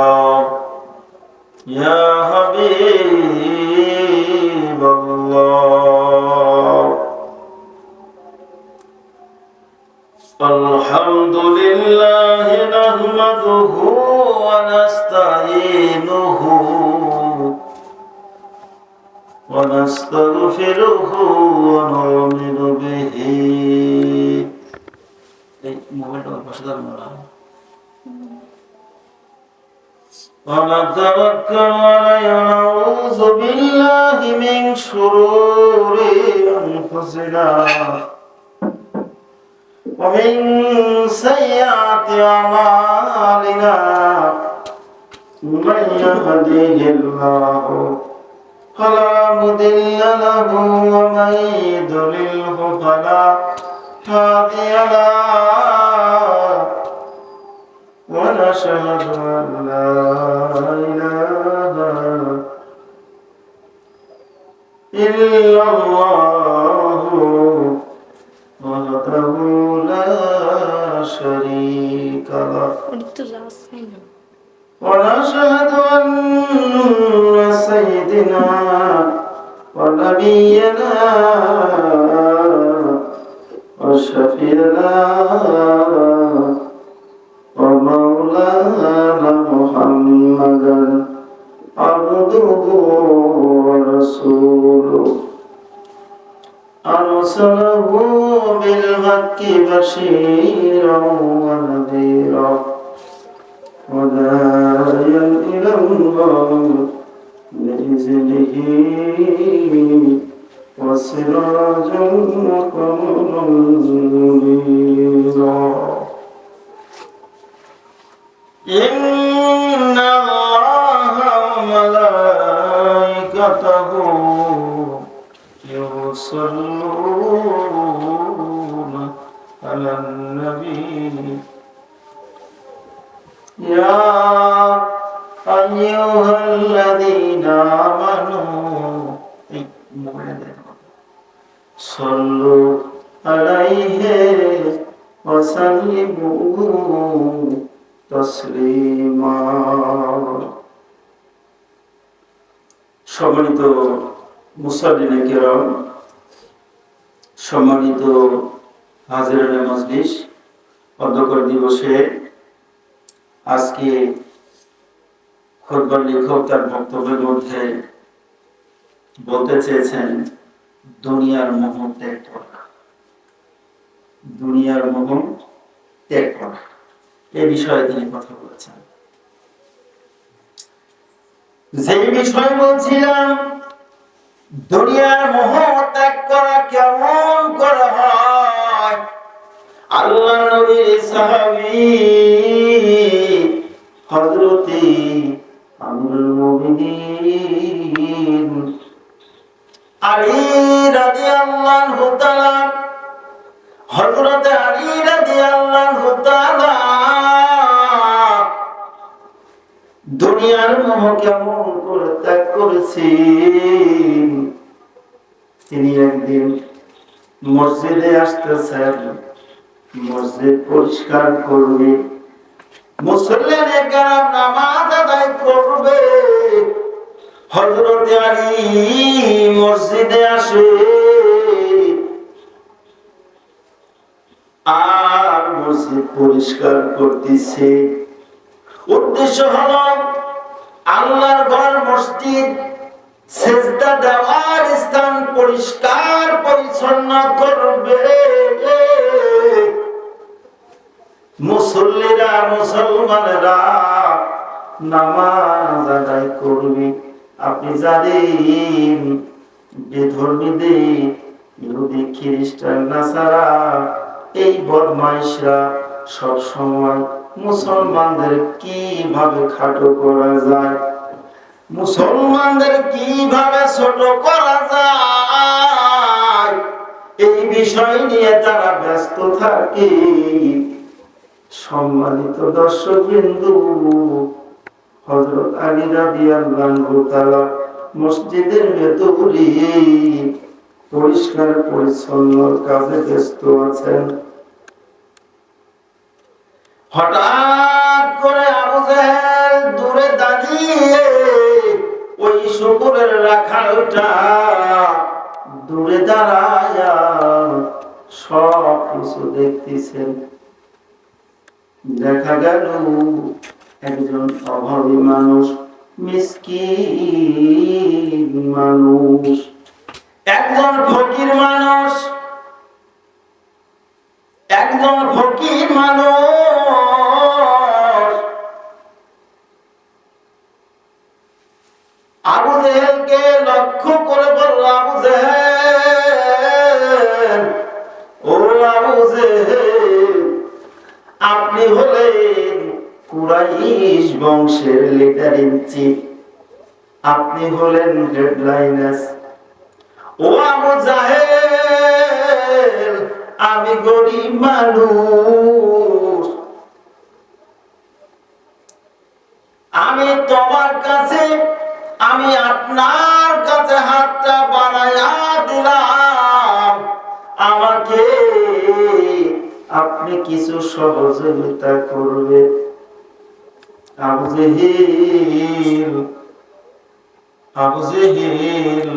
الله يا حبيب الله الحمد لله نحمده ونستعينه ونستغفره ونؤمن به ونتوكل عليه ونعوذ بالله من شرور أنفسنا ومن سيئات أعمالنا من يهده الله فلا مضل له ومن يضلله فلا هادي له ونشهد أن لا إله إلا الله وحده لا شريك له ونشهد أن سيدنا ونبينا وشفيعنا ومولانا محمدا عبده ورسوله أرسله بالحق بشيرا ونذيرا وداعيا إلى الله بإذنه وسراجا وقمرا منيرا إن الله وملائكته يصلون على النبي يا أيها الذين آمنوا صلوا عليه وسلموا تسليما সম্মানিত মুসল্লিনে কিরাম, সম্মানিত হাজিরানে মজলিস, অধ্যক্ষ দিবসে আজকে খুতবার লেখক তার বক্তব্যের মধ্যে বলতে চেয়েছেন দুনিয়ার মোহ ত্যাগ করা, দুনিয়ার মোহ ত্যাগ করা, এই বিষয়ে তিনি কথা বলেছেন। যে বিষয় বলছিলাম, দুনিয়ার মোহ ত্যাগ করা কেমন করা হয়, আল্লাহ নবীর সাহাবী হযরতে আমিরুল মুমিনিন আলী রাদিয়াল্লাহু তাআলা, হযরতে আলী রাদিয়াল্লাহু তাআলা দুনিয়ার মোহ কেমন করে ত্যাগ করেছেন। তিনি একদিন মসজিদে আসতেছেন, মসজিদ পরিষ্কার করবে, মুসল্লিনে কেরাম নামাজ আদায় করবে। হযরত আলী মসজিদে আসে আর মসজিদ পরিষ্কার করতেছে। উদ্দেশ্য হলো আল্লাহর ঘর মসজিদ, সিজদা দেওয়ার স্থান পরিষ্কার পরিচ্ছন্ন করবে। মুসল্লিরা, মুসলমানেরা নামাজ আদায় করবে। আপনি জানেন বেধর্মীদের, ইহুদি, খ্রিস্টান, নাসারা, এই বদমাইশরা সব সময় মুসলমানদের কিভাবে খাটো করা যায়, মুসলমানদের কিভাবে ছোট করা যায়, এই বিষয় নিয়ে তারা ব্যস্ত থাকে। সম্মানিত দর্শকবৃন্দু, হযরত আলী রাদিয়াল্লাহু তাআলা মসজিদের ভেতরে পরিষ্কার পরিচ্ছন্ন কাজে ব্যস্ত আছেন। হঠাৎ করে আবু জাহেল দূরে রাখালটা দূরে দাঁড়ায়া সব কিছু দেখতেছেন। দেখা গেল একজন অভাবী মানুষ, মিসকিন মানুষ, একজন ফকির মানুষ, একজন ফকির মানুষ আবু জেহেলকে লক্ষ্য করে বলল, আবু জেহেল, ও আবু জেহেল, আপনি হলেন কুরাইশ বংশের লিডার ইন চিফ, আপনি হলেন হেডলাইনার। ও আবু জাহেল, আমি গরিব মানুষ, আমি তোমার কাছে, আমি আপনার কাছে হাতটা বাড়াইয়া দিলাম, আমাকে আপনি কিছু সহযোগিতা করবে। আবু জেহেল, আবু জেহেল